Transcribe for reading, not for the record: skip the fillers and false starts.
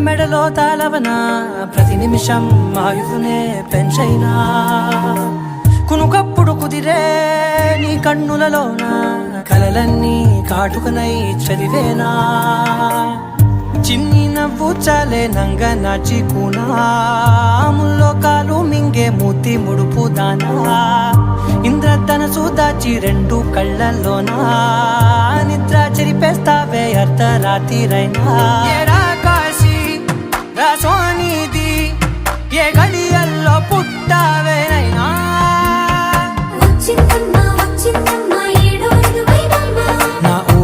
మెడలో తాళవన ప్రతి నిమిషం ఆయుధునే పెంచైనా కునుకప్పుడు కుదిరే నీ కన్నులలోన కలలన్నీ కాటుకనై చదివేనా చిన్ని నవ్వు చాలే నంగ నాచి కూనాముల్లో కాలు మింగే మూతి ముడుపు దానా ఇంద్రధనసు దాచి రెండు కళ్ళల్లోనా నిద్ర చెరిపేస్తావే అర్ధరాత్రిరైనా ఏరా కాశీ రా సోనిది ఏ గడియల్లో పుట్టావేనైనా